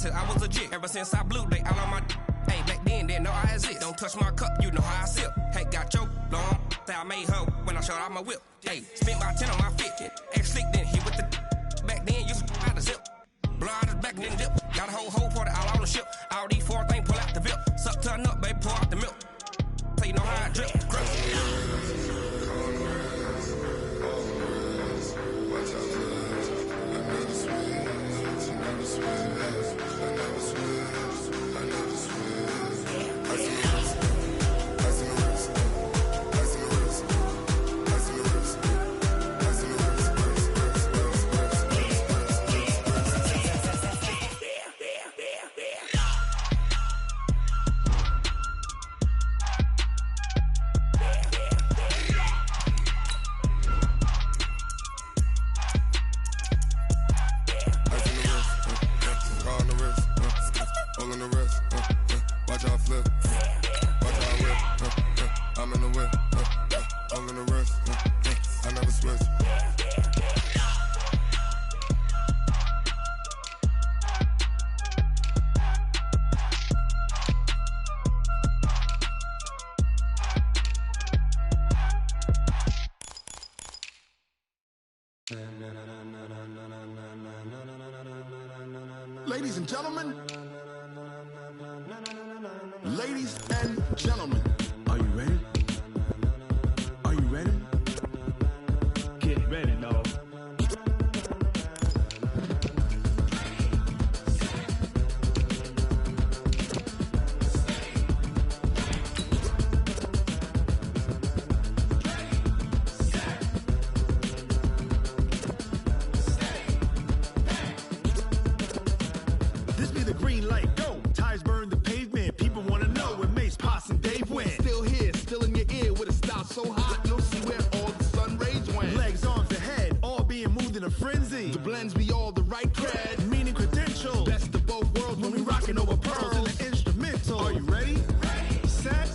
said I was legit. Ever since I blew, they all on my. Hey, back then, didn't know I exist. Don't touch my cup, you know how I sip. Hey, got your long. Say I made her when I showed out my whip. Hey, spent about 10 on my fit. Ex-slick, then hit with the. Back then, used to out the zip. Blood is back, then dip. Got a whole party all on the ship. All these four things, pull out the VIP. Suck, turn up, baby, pour out the milk. So you know how I drip. Ladies and gentlemen, ladies and gentlemen, are you ready? Are you ready? Get ready, dog. This be the green light, go. Tires burn the pavement. People want to know where Mace, Potts, and Dave went. Still here, still in your ear with a style so hot, you'll see where all the sun rays went. Legs, arms, the head, all being moved in a frenzy. The blends be all the right cred, meaning credentials. Best of both worlds when we rockin' over pearls in the instrumental. Are you ready? Ready. Set.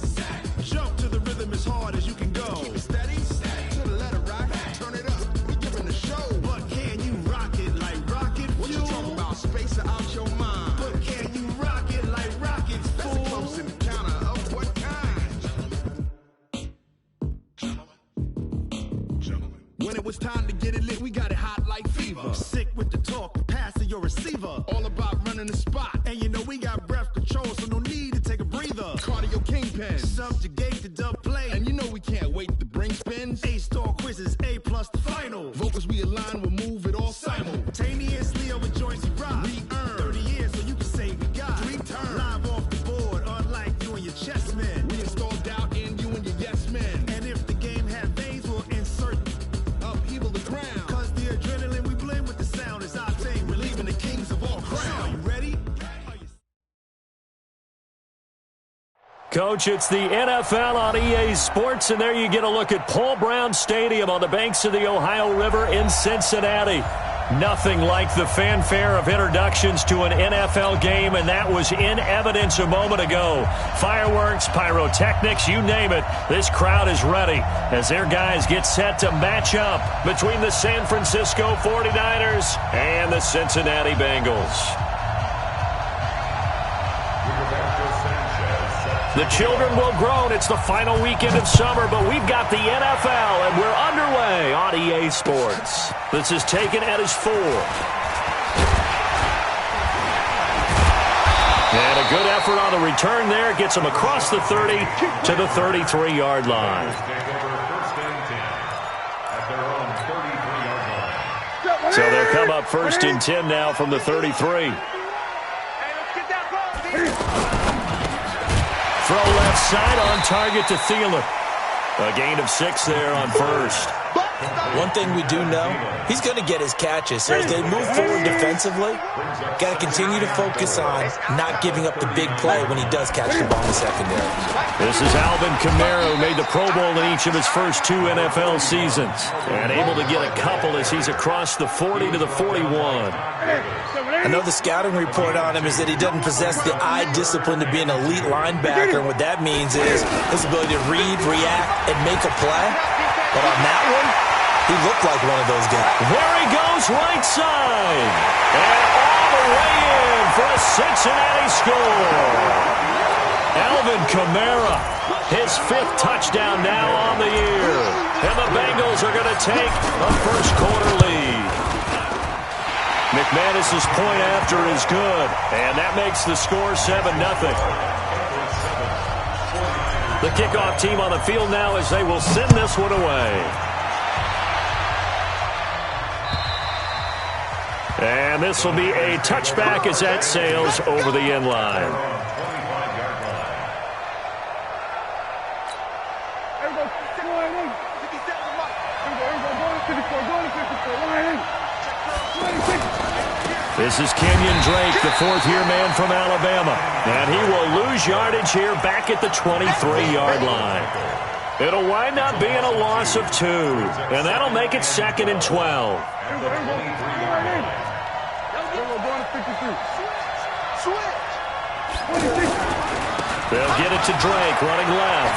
Jump to the rhythm as hard as you can go. Keep it steady. To the letter rock. Turn it up. We giving the show. But can you rock it like rocket fuel? What you talking about? Space it out your mind. But can you rock it like rockets, fool? That's a close encounter of what kind? When it was time to get it lit, we got it hot like fever. Sick with the talk, pass to your receiver. All about running the spot. And you know we got breath control, so no need to take a breather. Cardio kingpin, subjugate the dub play. And you know we can't wait to bring spins. A-star quizzes, A+ the final. Vocals we align, we'll move it all simultaneously over joints we rock. We earn 30 years, so you can say we got 3 turns. Live off the board, unlike you and your chess men. We install doubt in you and your yes men. And if the game had veins, we'll insert upheaval the ground. Cause the adrenaline we blend with the sound is our thing. We're leaving the kings of all crowns. Are you ready? Coach, it's the NFL on EA Sports, and there you get a look at Paul Brown Stadium on the banks of the Ohio River in Cincinnati. Nothing like the fanfare of introductions to an NFL game, and that was in evidence a moment ago. Fireworks, pyrotechnics, you name it. This crowd is ready as their guys get set to match up between the San Francisco 49ers and the Cincinnati Bengals. The children will groan. It's the final weekend of summer, but we've got the NFL, and we're underway on EA Sports. This is taken at his 4. And a good effort on the return there. Gets him across the 30 to the 33-yard line. So they'll come up 1st and 10 now from the 33. Throw left side on target to Thielen. A gain of 6 there on 1st. One thing we do know, he's going to get his catches. So as they move forward defensively, got to continue to focus on not giving up the big play when he does catch the ball in the secondary. This is Alvin Kamara, who made the Pro Bowl in each of his first 2 NFL seasons. And able to get a couple as he's across the 40 to the 41. I know the scouting report on him is that he doesn't possess the eye discipline to be an elite linebacker. And what that means is his ability to read, react, and make a play. But on that one, he looked like one of those guys. There he goes, right side. And all the way in for a the Cincinnati score. Alvin Kamara, his 5th touchdown now on the year. And the Bengals are going to take a first-quarter lead. McManus's point after is good, and that makes the score 7-0. The kickoff team on the field now as they will send this one away. And this will be a touchback as that sails over the end line. This is Kenyon Drake, the 4th-year man from Alabama. And he will lose yardage here back at the 23-yard line. It'll wind up being a loss of 2. And that'll make it 2nd and 12. They'll get it to Drake, running left.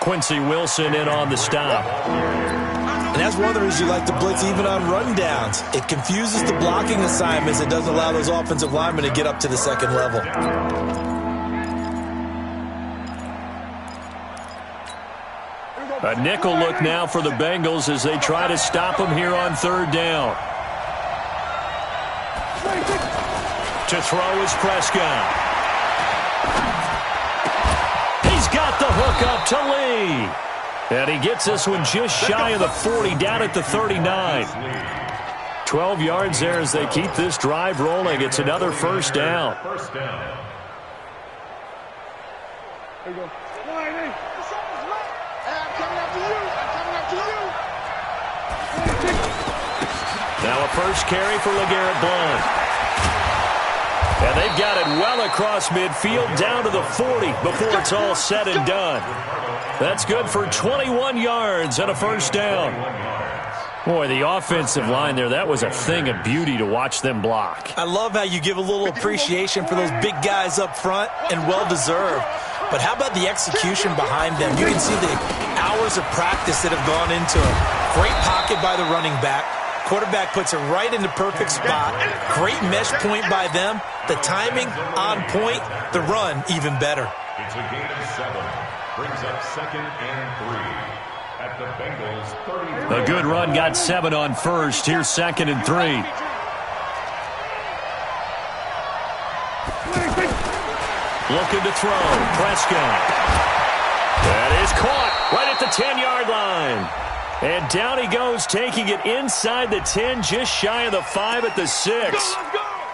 Quincy Wilson in on the stop. And that's one of the reasons you like to blitz even on rundowns. It confuses the blocking assignments. It doesn't allow those offensive linemen to get up to the second level. A nickel look now for the Bengals as they try to stop him here on 3rd down. To throw is Prescott. He's got the hook up to Lee. And he gets this one just shy of the 40, down at the 39. 12 yards there as they keep this drive rolling. It's another first down. Now a first carry for LeGarrette Blount. And they've got it well across midfield down to the 40 before it's all said and done. That's good for 21 yards and a first down. Boy, the offensive line there, that was a thing of beauty to watch them block. I love how you give a little appreciation for those big guys up front, and well-deserved. But how about the execution behind them? You can see the hours of practice that have gone into it. Great pocket by the running back. Quarterback puts it right in the perfect spot. Great mesh point by them. The timing on point. The run even better. It's a gain of 7. Brings up 2nd and 3 at the Bengals 30. A good run got 7 on first. Here's 2nd and 3. Looking to throw. Prescott. That is caught right at the 10-yard line. And down he goes, taking it inside the 10, just shy of the 5 at the 6.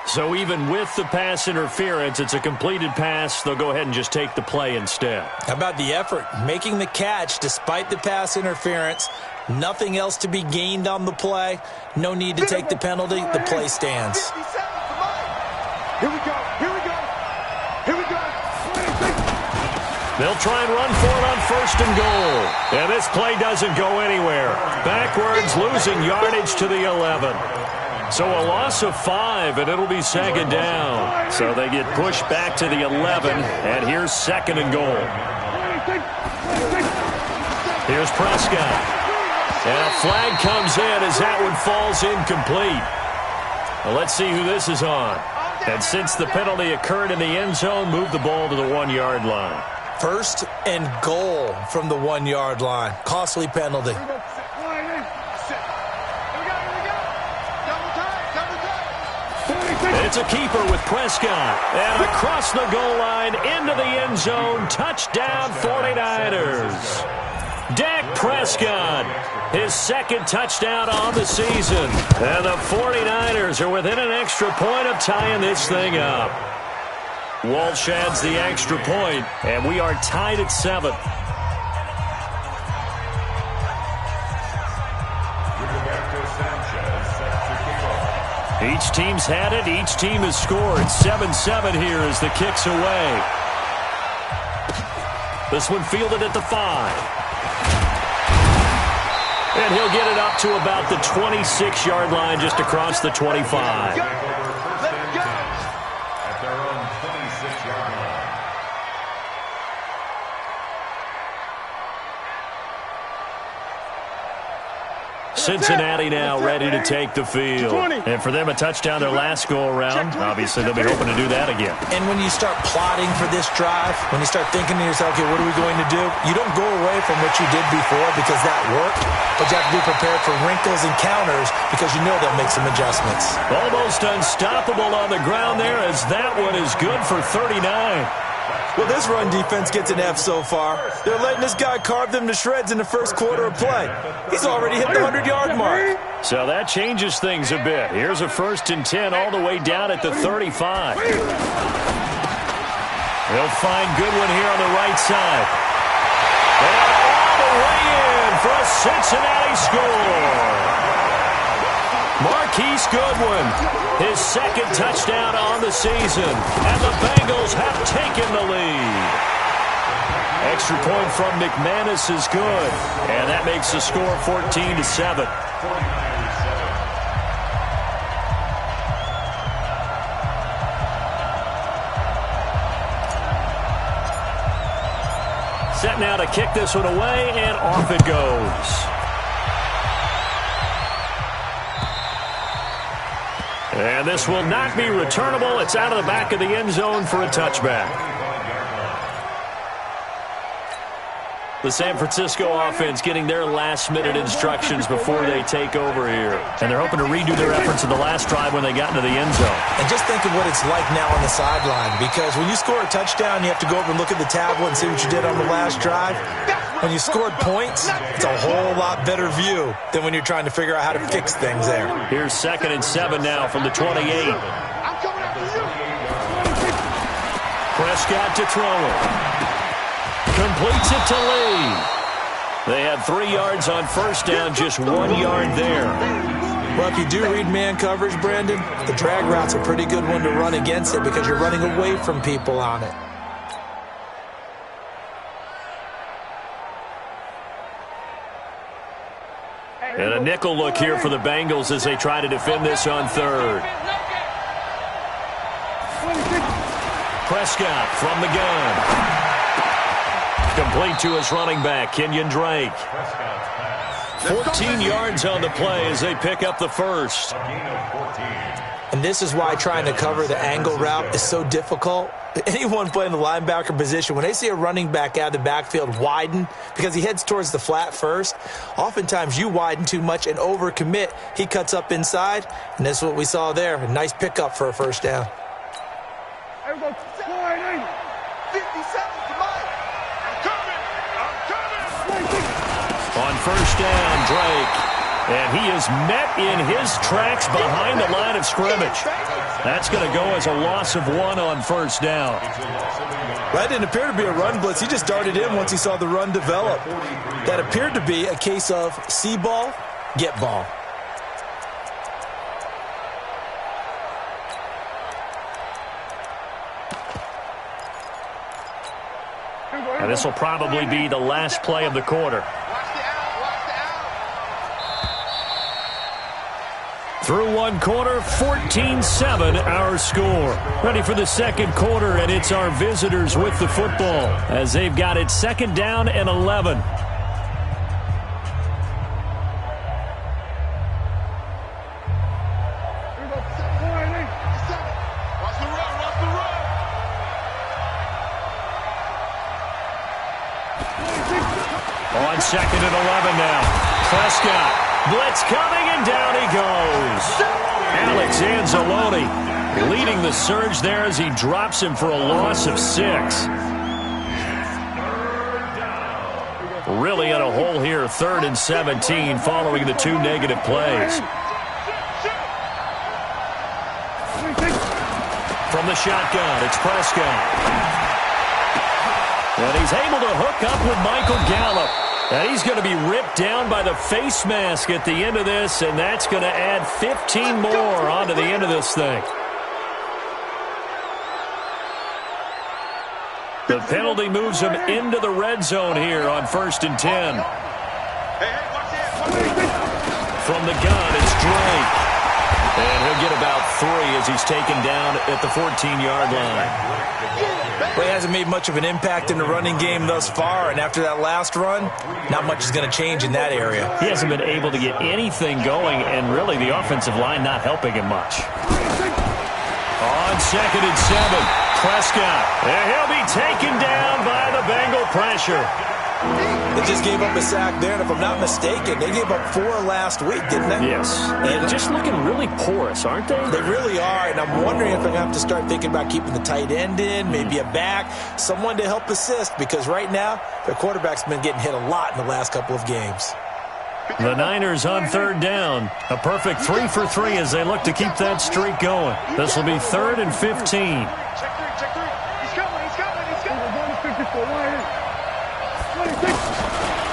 So even with the pass interference, it's a completed pass. They'll go ahead and just take the play instead. How about the effort? Making the catch despite the pass interference. Nothing else to be gained on the play. No need to take the penalty. The play stands. Here we go. Here we go. Here we go. They'll try and run for it on 1st and goal. And this play doesn't go anywhere. Backwards, losing yardage to the 11. So a loss of 5, and it'll be 2nd down. So they get pushed back to the 11, and here's 2nd and goal. Here's Prescott. And a flag comes in as that one falls incomplete. Well, let's see who this is on. And since the penalty occurred in the end zone, move the ball to the 1-yard line. 1st and goal from the 1-yard line. Costly penalty. It's a keeper with Prescott. And across the goal line, into the end zone. Touchdown 49ers. Dak Prescott, his 2nd touchdown on the season. And the 49ers are within an extra point of tying this thing up. Walsh adds the extra point, and we are tied at 7. Each team's had it. Each team has scored. 7-7 here as the kick's away. This one fielded at the 5. And he'll get it up to about the 26-yard line, just across the 25. At their own 26-yard line. Cincinnati now ready to take the field. And for them, a touchdown their last go-around. Obviously, they'll be hoping to do that again. And when you start plotting for this drive, when you start thinking to yourself, okay, what are we going to do? You don't go away from what you did before because that worked, but you have to be prepared for wrinkles and counters because you know they'll make some adjustments. Almost unstoppable on the ground there as that one is good for 39. Well, this run defense gets an F so far. They're letting this guy carve them to shreds in the first quarter of play. He's already hit the 100-yard mark. So that changes things a bit. Here's a 1st and 10 all the way down at the 35. They'll find Goodwin here on the right side. And all the way in for a Cincinnati score. Marquise Goodwin, his 2nd touchdown on the season, and the Bengals have taken the lead. Extra point from McManus is good, and that makes the score 14-7. Set now to kick this one away, and off it goes. And this will not be returnable. It's out of the back of the end zone for a touchback. The San Francisco offense getting their last-minute instructions before they take over here. And they're hoping to redo their efforts in the last drive when they got into the end zone. And just think of what it's like now on the sideline, because when you score a touchdown, you have to go over and look at the tablet and see what you did on the last drive. When you scored points, it's a whole lot better view than when you're trying to figure out how to fix things there. Here's 2nd and 7 now from the 28. Prescott to throw it. Completes it to Lee. They had 3 yards on first down, just 1 yard there. Well, if you do read man coverage, Brandon, the drag route's a pretty good one to run against it because you're running away from people on it. And a nickel look here for the Bengals as they try to defend this on 3rd. Prescott from the gun. Complete to his running back, Kenyon Drake. 14 yards on the play as they pick up the first. And this is why trying to cover the angle route is so difficult. Anyone playing the linebacker position, when they see a running back out of the backfield widen because he heads towards the flat first, oftentimes you widen too much and overcommit. He cuts up inside, and that's what we saw there. A nice pickup for a first down. On first down, Drake. And he is met in his tracks behind the line of scrimmage. That's going to go as a loss of 1 on first down. That didn't appear to be a run blitz. He just darted in once he saw the run develop. That appeared to be a case of see ball, get ball. And this will probably be the last play of the quarter. Through 1 quarter, 14-7 our score. Ready for the 2nd quarter, and it's our visitors with the football as they've got it 2nd down and 11. On 2nd and 11 now. Prescott. Blitz coming, and down he goes. Alex Anzalone leading the surge there as he drops him for a loss of 6. Really in a hole here, 3rd and 17 following the 2 negative plays. From the shotgun, it's Prescott. And he's able to hook up with Michael Gallup. And he's going to be ripped down by the face mask at the end of this, and that's going to add 15 more onto the end of this thing. The penalty moves him into the red zone here on 1st and 10. From the gun, it's Drake. And he'll get about 3 as he's taken down at the 14-yard line. Well, he hasn't made much of an impact in the running game thus far, and after that last run, not much is going to change in that area. He hasn't been able to get anything going, and really the offensive line not helping him much. On 2nd and 7, Prescott. And he'll be taken down by the Bengal pressure. They just gave up a sack there, and if I'm not mistaken, they gave up 4 last week, didn't they? Yes. And just looking really porous, aren't they? They really are, and I'm wondering if they're going to have to start thinking about keeping the tight end in, maybe a back, someone to help assist, because right now, their quarterback's been getting hit a lot in the last couple of games. The Niners on 3rd down. A perfect 3 for 3 as they look to keep that streak going. This will be 3rd and 15. Check through. He's coming.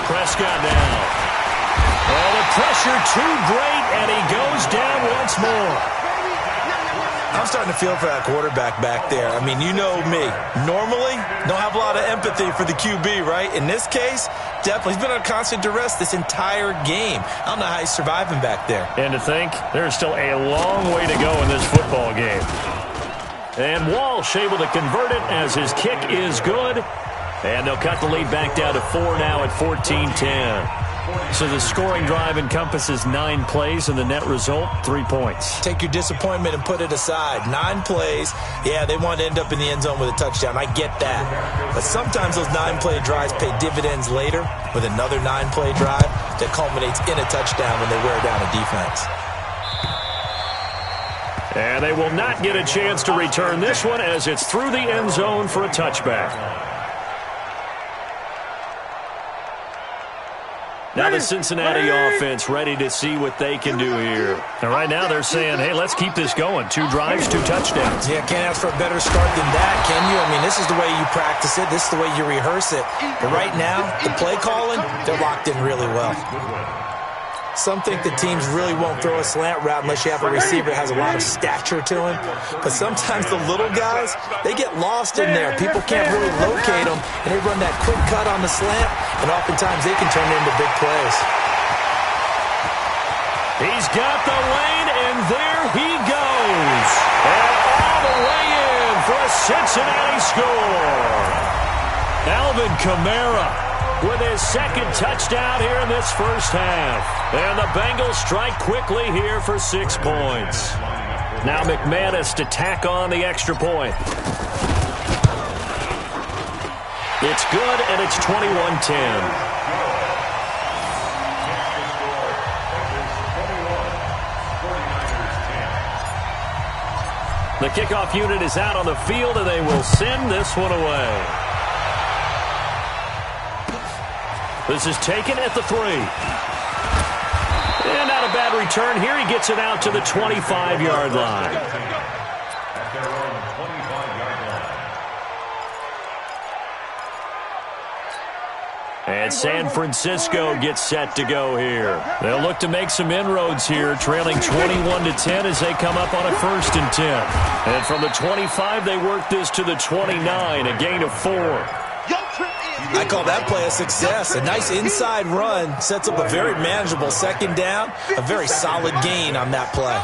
Prescott down. Oh, the pressure too great, and he goes down once more. I'm starting to feel for that quarterback back there. I mean, you know me. Normally, don't have a lot of empathy for the QB, right? In this case, definitely. He's been under constant duress this entire game. I don't know how he's surviving back there. And to think, there's still a long way to go in this football game. And Walsh able to convert it as his kick is good. And they'll cut the lead back down to 4 now at 14-10. So the scoring drive encompasses 9 plays, and the net result, 3 points. Take your disappointment and put it aside. 9 plays. Yeah, they want to end up in the end zone with a touchdown. I get that. But sometimes those 9-play drives pay dividends later with another 9-play drive that culminates in a touchdown when they wear down a defense. And they will not get a chance to return this one as it's through the end zone for a touchback. Now the Cincinnati offense ready to see what they can do here. And right now they're saying, hey, let's keep this going. 2 drives, 2 touchdowns. Yeah, can't ask for a better start than that, can you? I mean, this is the way you practice it. This is the way you rehearse it. But right now, the play calling, they're locked in really well. Some think the teams really won't throw a slant route unless you have a receiver that has a lot of stature to him. But sometimes the little guys, they get lost in there. People can't really locate them, and they run that quick cut on the slant, and oftentimes they can turn it into big plays. He's got the lane, and there he goes. And all the way in for a Cincinnati score. Alvin Kamara with his 2nd touchdown here in this first half. And the Bengals strike quickly here for 6 points. Now McManus to tack on the extra point. It's good, and it's 21-10. The kickoff unit is out on the field, and they will send this one away. This is taken at the 3. And not a bad return here. He gets it out to the 25-yard line. And San Francisco gets set to go here. They'll look to make some inroads here, trailing 21-10 as they come up on a 1st and 10. And from the 25, they work this to the 29, a gain of 4. I call that play a success. A nice inside run sets up a very manageable 2nd down. A very solid gain on that play.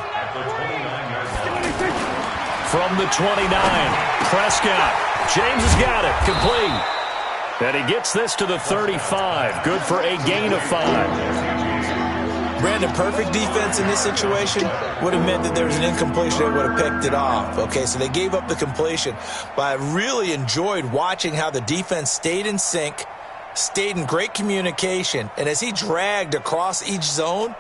From the 29, Prescott. James has got it. Complete. And he gets this to the 35. Good for a gain of 5. Brandon, perfect defense in this situation would have meant that there was an incompletion. They would have picked it off. Okay, so they gave up the completion. But I really enjoyed watching how the defense stayed in sync, stayed in great communication. And as he dragged across each zone,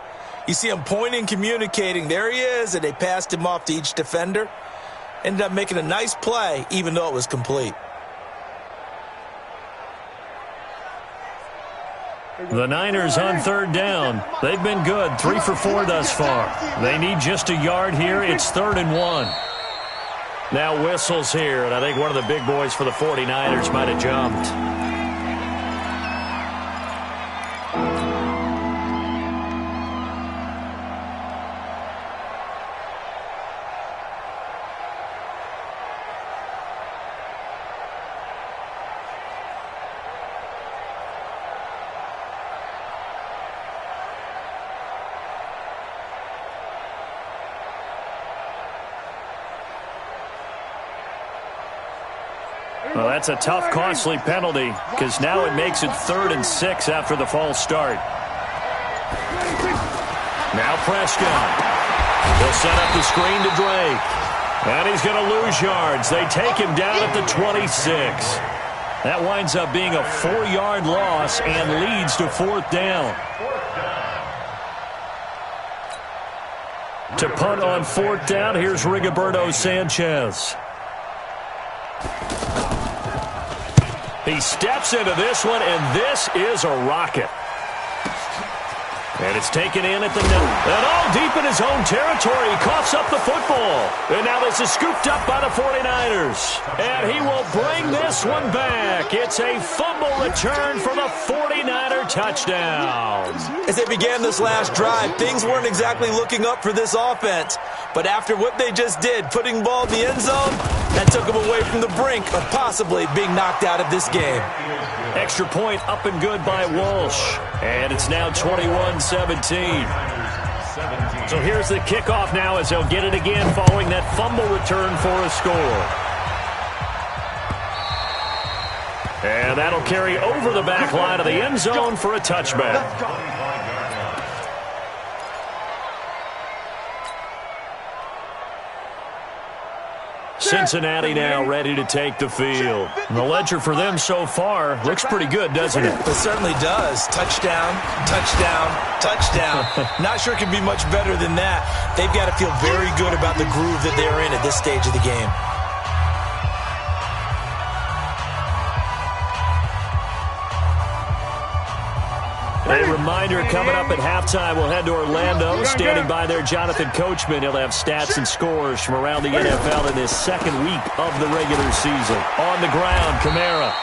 you see him pointing, communicating. There he is, and they passed him off to each defender. Ended up making a nice play, even though it was complete. The Niners on 3rd down. They've been good, 3 for 4 thus far. They need just a yard here. It's 3rd and 1. Now whistles here, and I think one of the big boys for the 49ers might have jumped. Well, that's a tough, costly penalty because now it makes it 3rd and 6 after the false start. Now Prescott. He'll set up the screen to Drake. And he's going to lose yards. They take him down at the 26. That winds up being a 4-yard loss and leads to 4th down. To punt on 4th down, here's Rigoberto Sanchez. He steps into this one, and this is a rocket. And it's taken in at the net. And all deep in his own territory. He coughs up the football. And now this is scooped up by the 49ers. And he will bring this one back. It's a fumble return for the 49er touchdown. As they began this last drive, things weren't exactly looking up for this offense. But after what they just did, putting the ball in the end zone, that took them away from the brink of possibly being knocked out of this game. Extra point up and good by Walsh. And it's now 21-17. So here's the kickoff now as they'll get it again following that fumble return for a score. And that'll carry over the back line of the end zone for a touchback. Cincinnati now ready to take the field. And the ledger for them so far looks pretty good, doesn't it? It certainly does. Touchdown, touchdown, touchdown. Not sure it can be much better than that. They've got to feel very good about the groove that they're in at this stage of the game. A reminder coming up at halftime, we'll head to Orlando. Standing by there, Jonathan Coachman. He'll have stats and scores from around the NFL in his second week of the regular season. On the ground, Kamara.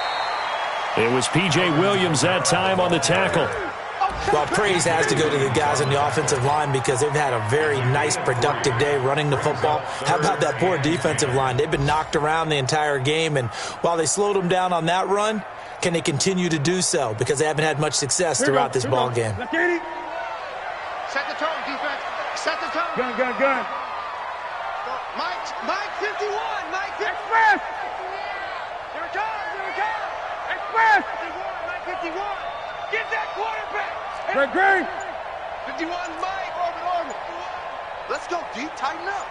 It was P.J. Williams that time on the tackle. Well, praise has to go to the guys on the offensive line because they've had a very nice, productive day running the football. How about that poor defensive line? They've been knocked around the entire game, and while they slowed them down on that run, can they continue to do so? Because they haven't had much success throughout this ball game. Set the tone, defense. Set the tone. Gun. Mike 51. Mike 51. Express. Here it comes. Express. 51. Mike 51. Get that quarterback. Great. 51. Mike. Orbit. Let's go deep. Tighten up.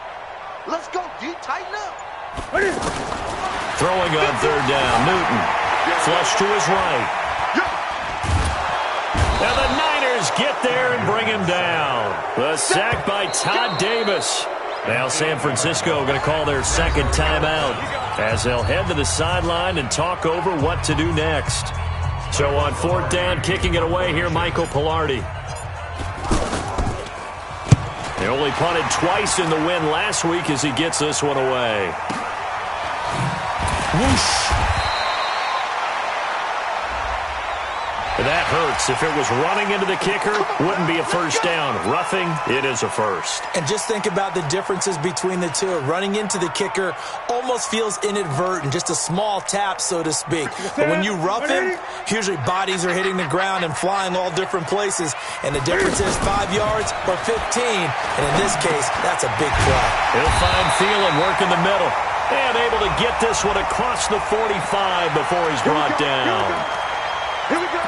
Throwing on 3rd down, Newton. Flush to his right. And the Niners get there and bring him down. The sack by Todd Davis. Now San Francisco going to call their second timeout as they'll head to the sideline and talk over what to do next. So on 4th down, kicking it away here, Michael Pilardi. They only punted twice in the win last week as he gets this one away. Whoosh. That hurts. If it was running into the kicker, wouldn't be a first down. Roughing, it is a first. And just think about the differences between the two. Running into the kicker almost feels inadvertent, just a small tap, so to speak. But when you rough him, usually bodies are hitting the ground and flying all different places. And the difference is 5 yards or 15. And in this case, that's a big play. He'll find Thielen, work in the middle. And able to get this one across the 45 before he's brought down. Here we go.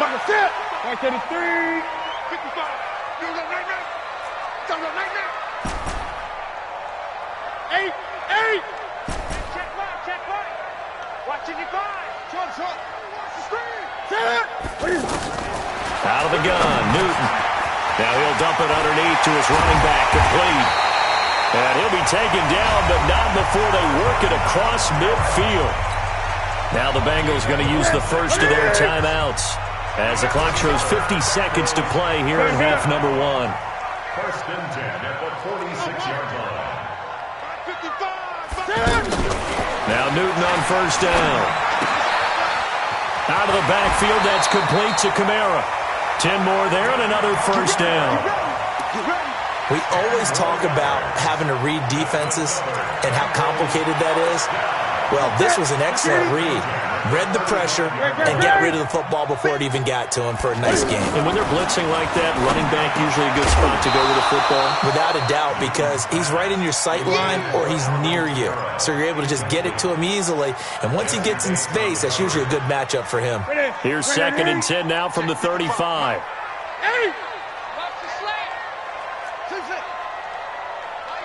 Mark set. 133. 55. You're the nightmare. You're the nightmare. 8. Check right. Watching your 5. Short. Watch the screen. Set it. Out of the gun, Newton. Now he'll dump it underneath to his running back, complete. And he'll be taken down, but not before they work it across midfield. Now the Bengals going to use the first of their timeouts as the clock shows 50 seconds to play here in half number 1. First and 10 at the 46-yard line. 55. Now Newton on first down. Out of the backfield, that's complete to Kamara. 10 more there and another first down. We always talk about having to read defenses and how complicated that is. Well, this was an excellent read. Read the pressure and got rid of the football before it even got to him for a nice game. And when they're blitzing like that, running back usually a good spot to go with the football? Without a doubt, because he's right in your sight line or he's near you. So you're able to just get it to him easily. And once he gets in space, that's usually a good matchup for him. Here's 2nd and 10 now from the 35. Hey! Watch the slant!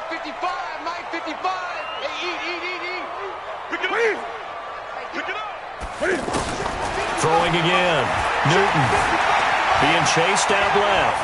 55, Mike 55! Hey, eat! Pick it up! Pick it up! Throwing again. Newton being chased out left.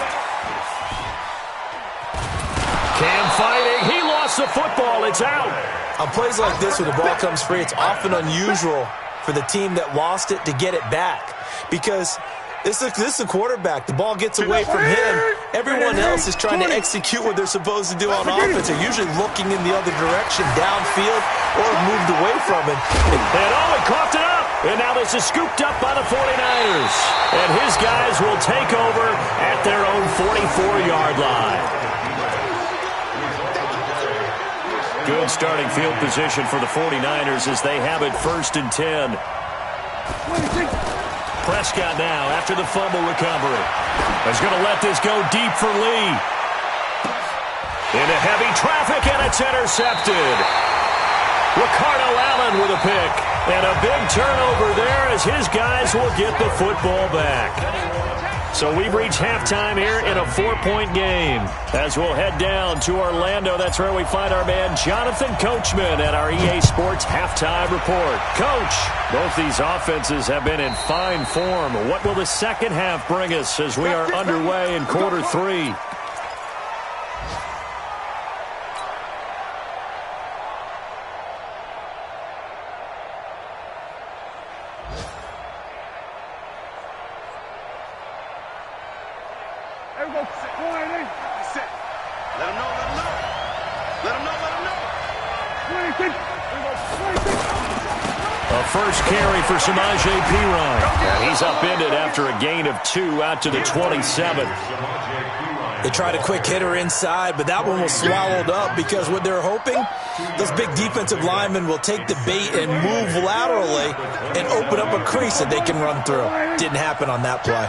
Cam fighting. He lost the football. It's out. On plays like this, when the ball comes free, it's often unusual for the team that lost it to get it back. Because this is a quarterback. The ball gets away from him. Everyone else is trying to execute what they're supposed to do on offense. They're usually looking in the other direction, downfield, or moved away from it. He coughed it up. And now this is scooped up by the 49ers. And his guys will take over at their own 44-yard line. Good starting field position for the 49ers as they have it 1st and 10. Prescott now after the fumble recovery. Is going to let this go deep for Lee. Into heavy traffic, and it's intercepted. Ricardo Allen with a pick. And a big turnover there as his guys will get the football back. So we've reached halftime here in a 4-point game. As we'll head down to Orlando, that's where we find our man Jonathan Coachman at our EA Sports Halftime Report. Coach, both these offenses have been in fine form. What will the second half bring us as we are underway in quarter 3? First carry for Samaje Perine. And he's upended after a gain of 2 out to the 27. They tried a quick hitter inside, but that one was swallowed up because what they're hoping, those big defensive linemen will take the bait and move laterally and open up a crease that they can run through. Didn't happen on that play.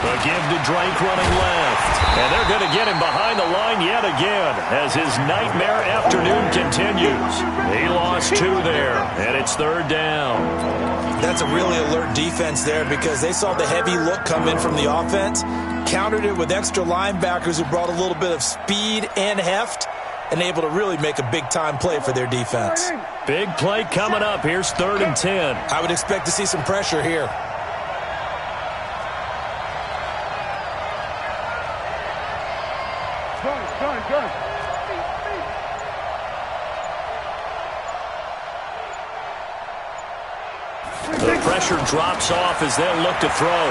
A give to Drake running left. And they're going to get him behind the line yet again as his nightmare afternoon continues. He lost 2 there, and it's 3rd down. That's a really alert defense there because they saw the heavy look come in from the offense, countered it with extra linebackers who brought a little bit of speed and heft, and able to really make a big-time play for their defense. Big play coming up. Here's 3rd and 10. I would expect to see some pressure here. The pressure drops off as they'll look to throw.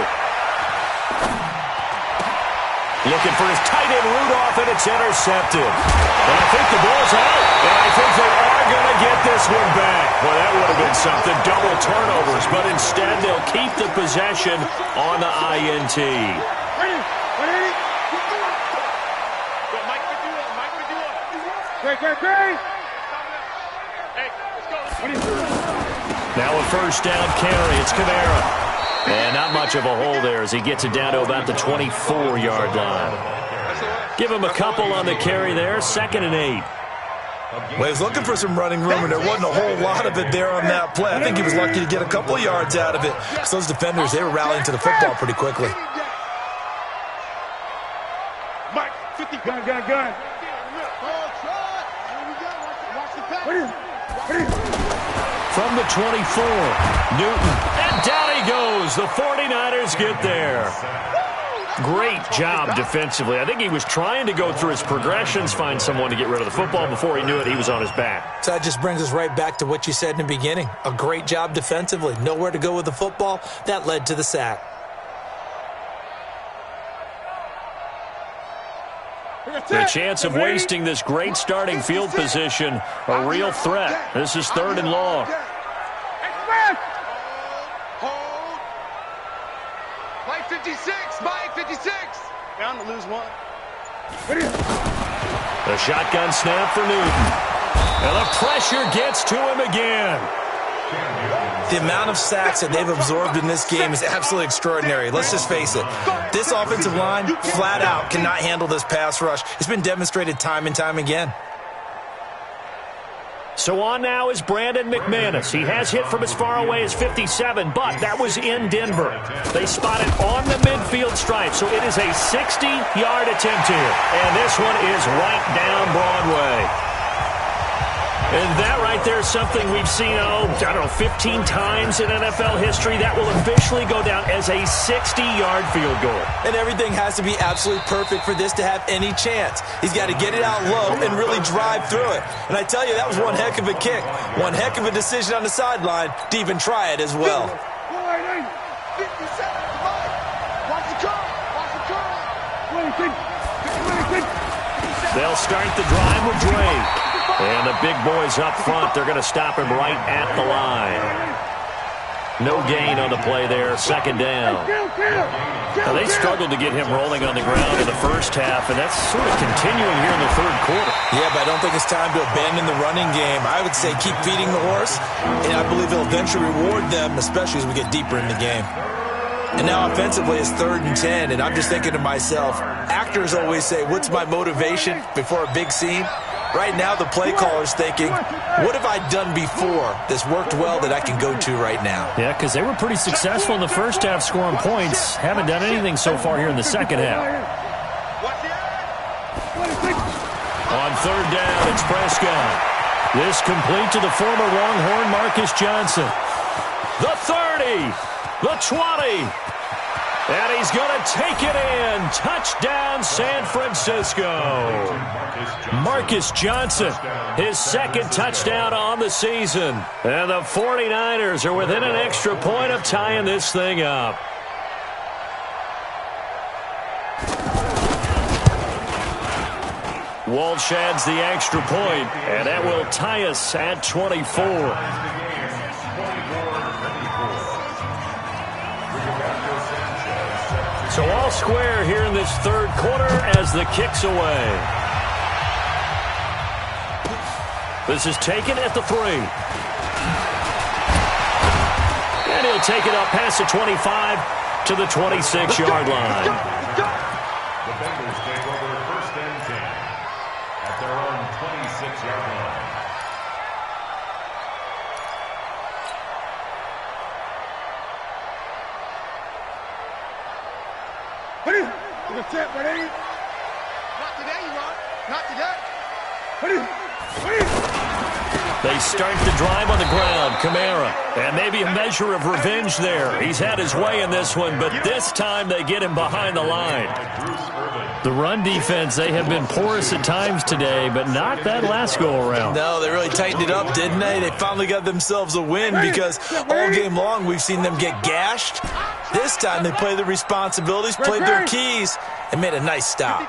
Looking for his tight end Rudolph, and it's intercepted. And I think the ball's out, and I think they are going to get this one back. Well, that would have been something, double turnovers, but instead they'll keep the possession on the INT. Now a first down carry. It's Kamara. And not much of a hole there as he gets it down to about the 24-yard line. Give him a couple on the carry there. 2nd and 8. Well, he was looking for some running room, and there wasn't a whole lot of it there on that play. I think he was lucky to get a couple of yards out of it because those defenders, they were rallying to the football pretty quickly. Mike, 50. Gun. From the 24, Newton, and down he goes. The 49ers get there. Great job defensively. I think he was trying to go through his progressions, find someone to get rid of the football. Before he knew it, he was on his back. So that just brings us right back to what you said in the beginning. A great job defensively. Nowhere to go with the football. That led to the sack. The chance of wasting this great starting field position, a real threat. This is 3rd and long. Mike 56, Mike 56. Bound to lose one. The shotgun snap for Newton. And the pressure gets to him again. The amount of sacks that they've absorbed in this game is absolutely extraordinary. Let's just face it. This offensive line, flat out, cannot handle this pass rush. It's been demonstrated time and time again. So on now is Brandon McManus. He has hit from as far away as 57, but that was in Denver. They spot it on the midfield stripe, so it is a 60-yard attempt here. And this one is right down Broadway. And that right there is something we've seen, 15 times in NFL history. That will officially go down as a 60-yard field goal. And everything has to be absolutely perfect for this to have any chance. He's got to get it out low and really drive through it. And I tell you, that was one heck of a kick. One heck of a decision on the sideline to even try it as well. They'll start the drive with Drake. And the big boys up front, they're going to stop him right at the line. No gain on the play there, second down. Now, they struggled to get him rolling on the ground in the first half, and that's sort of continuing here in the third quarter. Yeah, but I don't think it's time to abandon the running game. I would say keep feeding the horse, and I believe it'll eventually reward them, especially as we get deeper in the game. And now offensively it's 3rd and 10, and I'm just thinking to myself, actors always say, what's my motivation before a big scene? Right now, the play caller's thinking, what have I done before that's worked well that I can go to right now? Yeah, because they were pretty successful in the first half scoring points. Haven't done anything so far here in the second half. On 3rd down, it's Prescott. This complete to the former Longhorn Marcus Johnson. The 30, the 20. And he's going to take it in. Touchdown, San Francisco. Marcus Johnson, his 2nd touchdown on the season. And the 49ers are within an extra point of tying this thing up. Walsh adds the extra point, and that will tie us at 24. So all square here in this 3rd quarter as the kick's away. This is taken at the 3. And he'll take it up past the 25 to the 26-yard line. The Bengals take over 1st and 10 at their own 26-yard line. Not today, you are. Not today. They start the drive on the ground. Kamara. And maybe a measure of revenge there. He's had his way in this one, but this time they get him behind the line. The run defense, they have been porous at times today, but not that last go-around. No, they really tightened it up, didn't they? They finally got themselves a win because all game long we've seen them get gashed. This time they played their responsibilities, played their keys, and made a nice stop.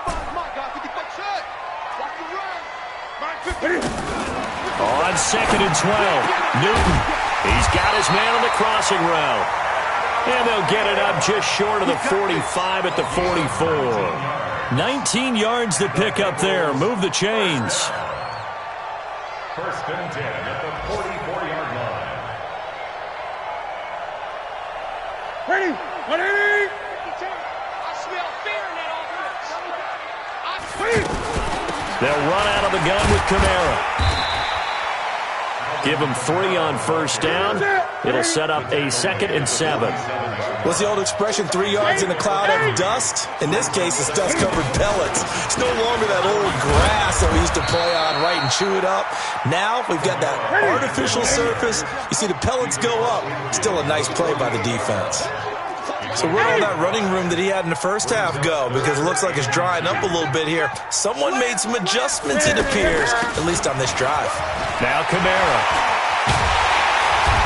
On 2nd and 12, Newton. He's got his man on the crossing route. And they'll get it up just short of the 45 at the 44. 19 yards to pick up there. Move the chains. 1st and 10 at the 44-yard line. Ready? Ready? I smell fear in that offense. They'll run out of the gun with Kamara. Give him 3 on 1st down. It'll set up a 2nd and 7. What's the old expression, 3 yards in a cloud of dust? In this case, it's dust-covered pellets. It's no longer that old grass that we used to play on, right, and chew it up. Now we've got that artificial surface. You see the pellets go up. Still a nice play by the defense. So where did all that running room that he had in the first half go? Because it looks like it's drying up a little bit here. Someone made some adjustments, it appears, at least on this drive. Now Kamara.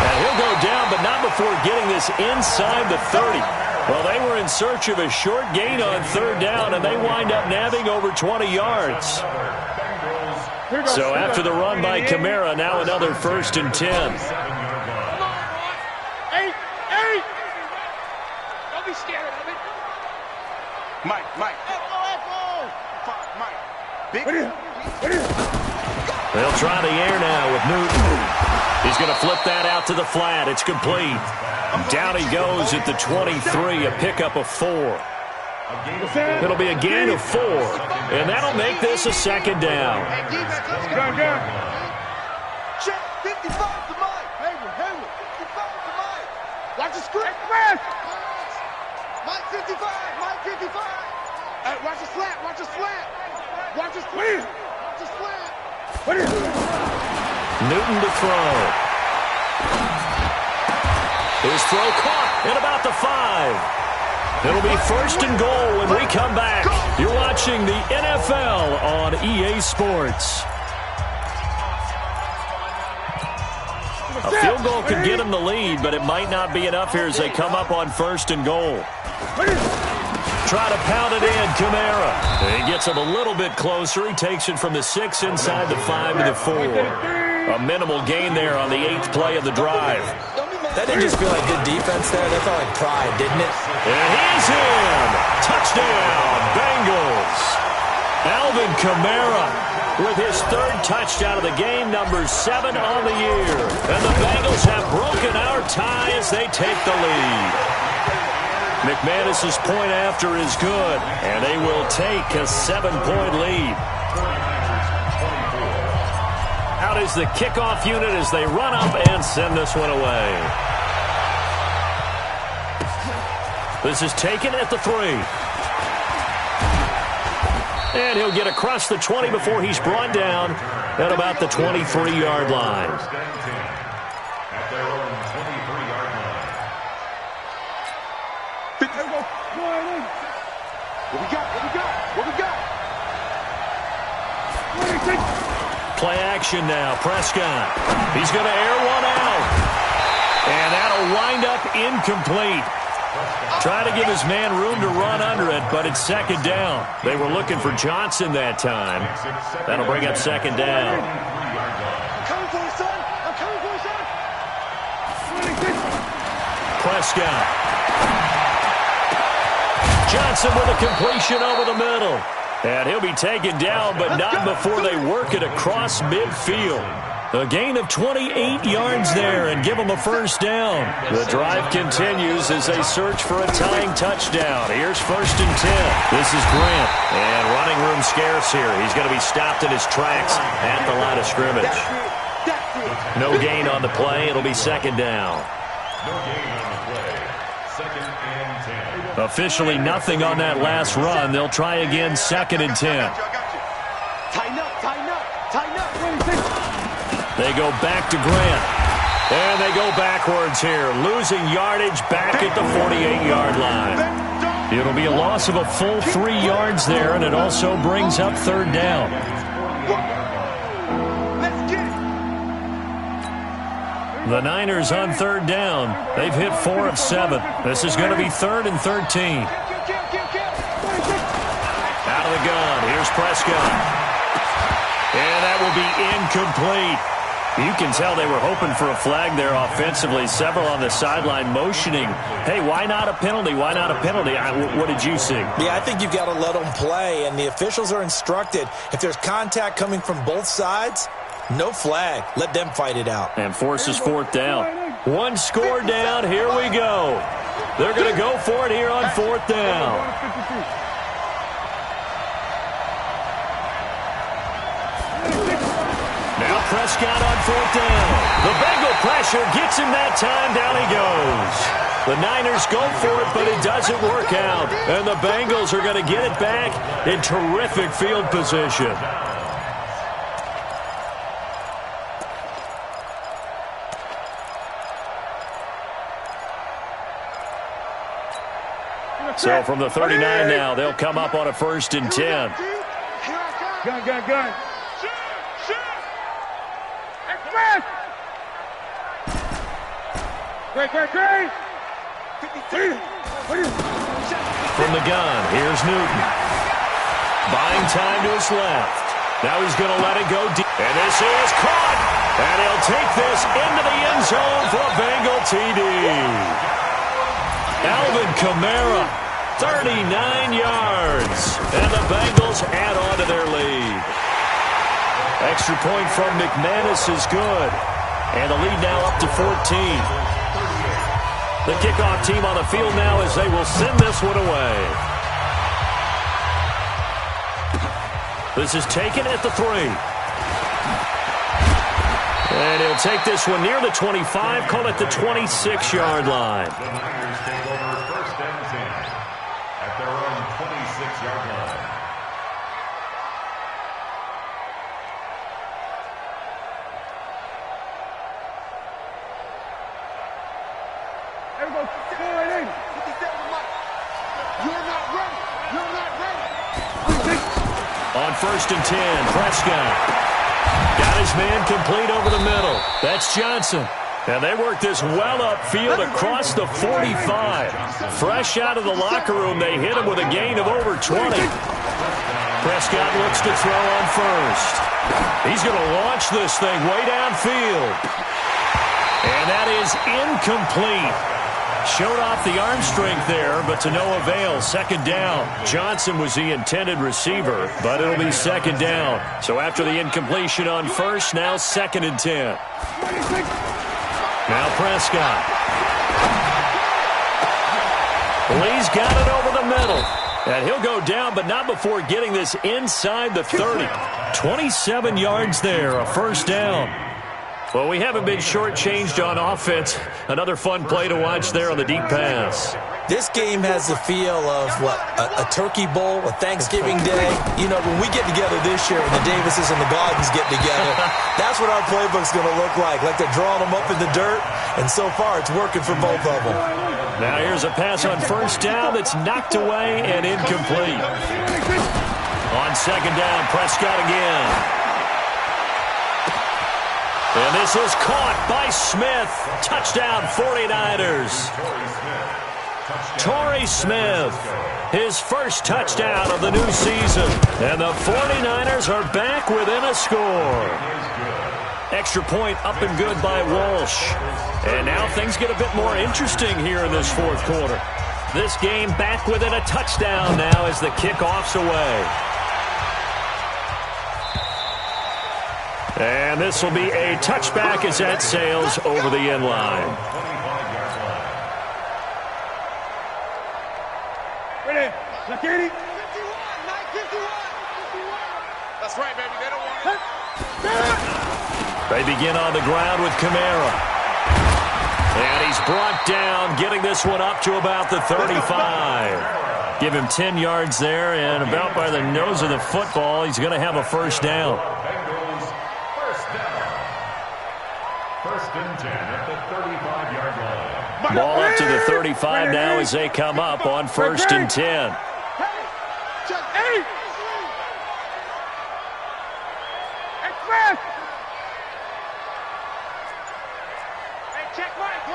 And he'll go down, but not before getting this inside the 30. Well, they were in search of a short gain on 3rd down, and they wind up nabbing over 20 yards. So after the run by Kamara, now another 1st and 10. Mike. Mike. Big. They'll try the air now with Newton. He's going to flip that out to the flat. It's complete. Down he goes at the 23, a pickup of 4. It'll be a gain of 4, and that'll make this a second down. Check 55 to Mike. Hayward, 55 to Mike. Watch the screen. Express. Mike 55, Mike 55. Hey, watch the slant, watch the slant. Watch the slant. Watch the slant. What is it? Newton to throw. His throw caught at about the 5. It'll be first and goal when we come back. You're watching the NFL on EA Sports. A field goal could get him the lead, but it might not be enough here as they come up on first and goal. Try to pound it in, Kamara. He gets him a little bit closer. He takes it from the 6 inside the 5 to the 4. A minimal gain there on the 8th play of the drive. That didn't just feel like good defense there. That felt like pride, didn't it? And he's in. Touchdown, Bengals. Alvin Kamara with his 3rd touchdown of the game, number 7 on the year. And the Bengals have broken our tie as they take the lead. McManus's point after is good, and they will take a 7-point lead. Out is the kickoff unit as they run up and send this one away. This is taken at the 3. And he'll get across the 20 before he's brought down at about the 23-yard line. At their own 23-yard line. What we got? What we got? What we got? Play action now. Prescott. He's going to air one out. And that'll wind up incomplete. Try to give his man room to run under it, but it's second down. They were looking for Johnson that time. That'll bring up second down. I'm coming for you, son. I'm coming for you, son. Prescott. Johnson with a completion over the middle. And he'll be taken down, but not before they work it across midfield. A gain of 28 yards there and give them a first down. The drive continues as they search for a tying touchdown. Here's first and 10. This is Grant. And running room scarce here. He's going to be stopped in his tracks at the line of scrimmage. No gain on the play. It'll be second down. No gain on the play. Second and 10. Officially nothing on that last run. They'll try again second and 10. Tighten up, tighten up, tighten up. They go back to Grant. And they go backwards here, losing yardage back at the 48-yard line. It'll be a loss of a full 3 yards there, and it also brings up third down. Let's get it. The Niners on third down. They've hit 4 of 7. This is going to be 3rd and 13. Out of the gun. Here's Prescott. And that will be incomplete. You can tell they were hoping for a flag there offensively. Several on the sideline motioning, hey, why not a penalty? Why not a penalty? What did you see? Yeah, I think you've got to let them play, and the officials are instructed. If there's contact coming from both sides, no flag. Let them fight it out. And forces fourth down. One score down. Here we go. They're going to go for it here on fourth down. Now Prescott on fourth down. The Bengal pressure gets him that time. Down he goes. The Niners go for it, but it doesn't work out. And the Bengals are going to get it back in terrific field position. So from the 39 now, they'll come up on a first and 10. Gun. Shoot! Express! Great! From the gun, here's Newton. Buying time to his left. Now he's going to let it go deep. And this is caught. And he'll take this into the end zone for a Bengal TD. Alvin Kamara, 39 yards. And the Bengals add on to their lead. Extra point from McManus is good. And the lead now up to 14. The kickoff team on the field now as they will send this one away. This is taken at the 3. And he'll take this one near the 25, call it the 26-yard line. The Niners take over first and 10 at their own 26-yard line. Everybody, score it in. 57 to Mike. You're not ready. You're not ready. On first and 10, Prescott. Got his man complete over the middle. That's Johnson. And they work this well upfield across the 45. Fresh out of the locker room, they hit him with a gain of over 20. Prescott looks to throw on first. He's going to launch this thing way downfield. And that is incomplete. Showed off the arm strength there, but to no avail. Second down. Johnson was the intended receiver, but it'll be second down. So after the incompletion on first, now second and 10. Now Prescott. Lee's got it over the middle. And he'll go down, but not before getting this inside the 30. 27 yards there, a first down. Well, we haven't been shortchanged on offense. Another fun play to watch there on the deep pass. This game has the feel of, what, a turkey bowl, a Thanksgiving day. You know, when we get together this year and the Davises and the Gardens get together, that's what our playbook's going to look like they're drawing them up in the dirt, and so far it's working for both of them. Now here's a pass on first down that's knocked away and incomplete. On second down, Prescott again. And this is caught by Smith. Touchdown, 49ers. Torrey Smith, his first touchdown of the new season. And the 49ers are back within a score. Extra point up and good by Walsh. And now things get a bit more interesting here in this fourth quarter. This game back within a touchdown now as the kickoff's away. And this will be a touchback as that sails over the end line. Ready? Lakini? 51, Mike, 51. That's right, baby. They don't want it. They begin on the ground with Kamara. And he's brought down, getting this one up to about the 35. Give him 10 yards there, and about by the nose of the football, he's going to have a first down. First and 10 at the 35-yard line. Ball up to the 35 now as they come up on first and 10. Hey, Express! Hey, check Mike.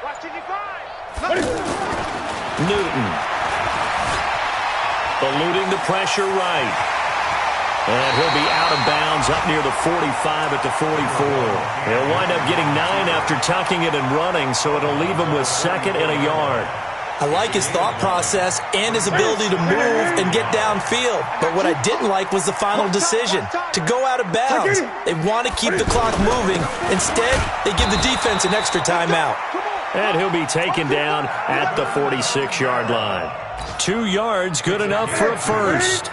Watching you find. Newton. Eluding the pressure right. And he'll be out of bounds up near the 45 at the 44. He'll wind up getting 9 after tucking it and running, so it'll leave him with second and a yard. I like his thought process and his ability to move and get downfield. But what I didn't like was the final decision, to go out of bounds. They want to keep the clock moving. Instead, they give the defense an extra timeout. And he'll be taken down at the 46-yard line. 2 yards, good enough for a first.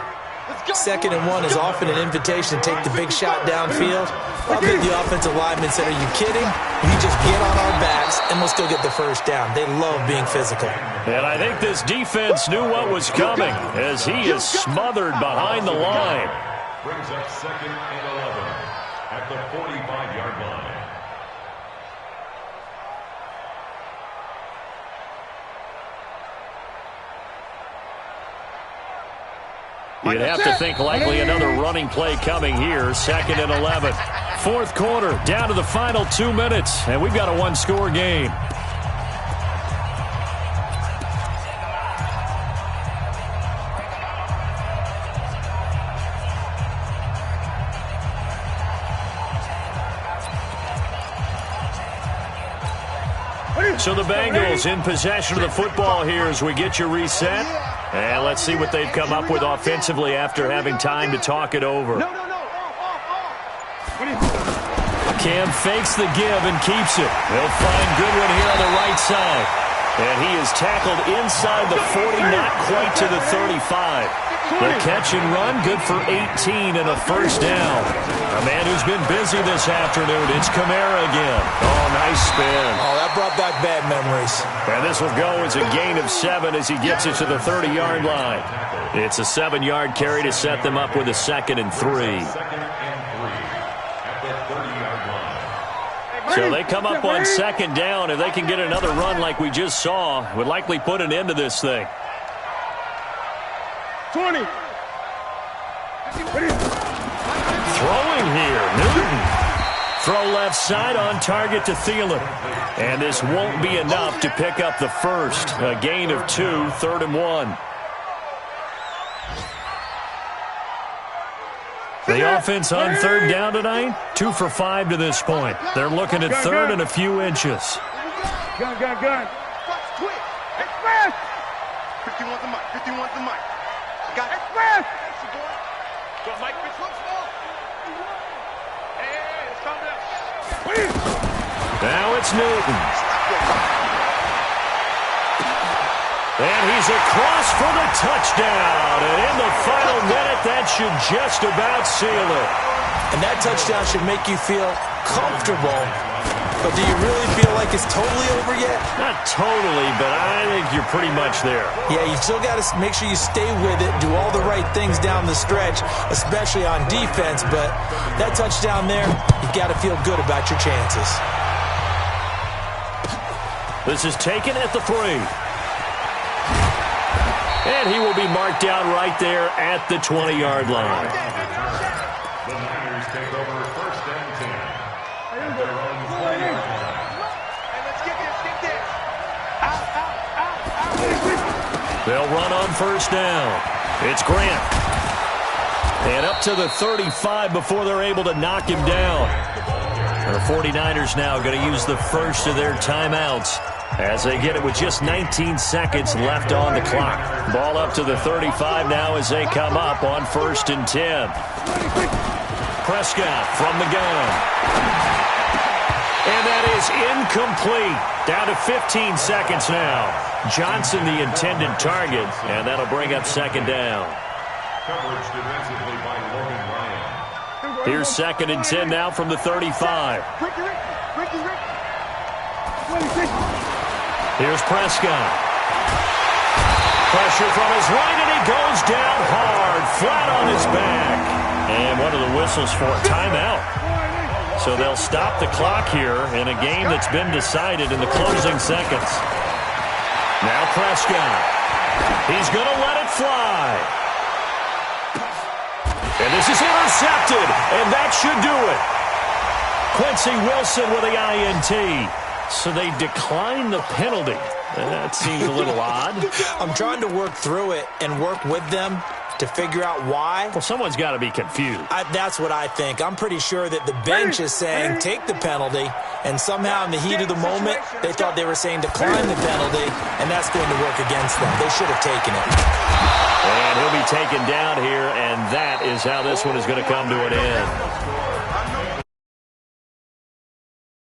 Second and 1 is often an invitation to take the big shot downfield. I bet the offensive lineman said, are you kidding? We just get on our backs and we'll still get the first down. They love being physical. And I think this defense knew what was coming as he is smothered behind the line. Brings up second and 11 at the 45-yard line. You'd have to think likely another running play coming here. Second and 11. Fourth quarter, down to the final 2 minutes, and we've got a one-score game. So the Bengals in possession of the football here as we get you reset. And let's see what they've come up with offensively after having time to talk it over. No. Cam fakes the give and keeps it. They'll find Goodwin here on the right side. And he is tackled inside the 40, not quite to the 35. The catch and run, good for 18 and a first down. A man who's been busy this afternoon, it's Kamara again. Oh, nice spin. Oh, that brought back bad memories. And this will go as a gain of 7 as he gets it to the 30-yard line. It's a 7-yard carry to set them up with a 2nd and 3. So they come up on 2nd down. If they can get another run like we just saw, it would likely put an end to this thing. 20. Throwing here, Newton. Throw left side on target to Thielen. And this won't be enough to pick up the first. A gain of 2, 3rd and 1. The offense on 3rd down tonight, 2 for 5 to this point. They're looking at 3rd and a few inches. Gun. Quick. Express. 51 to Mike. 51 to Mike. Got Express. Go, Mike. Hey, let's calm down. Now it's Newton. And he's across for the touchdown. And in the final minute, that should just about seal it. And that touchdown should make you feel comfortable. But do you really feel like it's totally over yet? Not totally, but I think you're pretty much there. Yeah, you still got to make sure you stay with it, do all the right things down the stretch, especially on defense. But that touchdown there, you've got to feel good about your chances. This is taken at the 3. And he will be marked down right there at the 20-yard line. The Niners take over 1st and 10. At their own 20-yard line. Let's get this. Out. They'll run on 1st down. It's Grant. And up to the 35 before they're able to knock him down. The 49ers now going to use the first of their timeouts as they get it with just 19 seconds left on the clock. Ball up to the 35 now as they come up on 1st and 10. Prescott from the gun. And that is incomplete. Down to 15 seconds now. Johnson the intended target, and that'll bring up 2nd down. Coverage defensively by Logan Ryan. Here's 2nd and 10 now from the 35. Here's Prescott. Pressure from his right, and he goes down hard, flat on his back. And one of the whistles for a timeout. So they'll stop the clock here in a game that's been decided in the closing seconds. Now Prescott. He's going to let it fly. And this is intercepted, and that should do it. Quincy Wilson with the INT. So they decline the penalty. That seems a little odd. I'm trying to work through it and work with them to figure out why. Well, someone's got to be confused. That's what I think. I'm pretty sure that the bench is saying take the penalty, and somehow in the heat of the moment, they thought they were saying decline the penalty, and that's going to work against them. They should have taken it. And he'll be taken down here, and that is how this one is going to come to an end.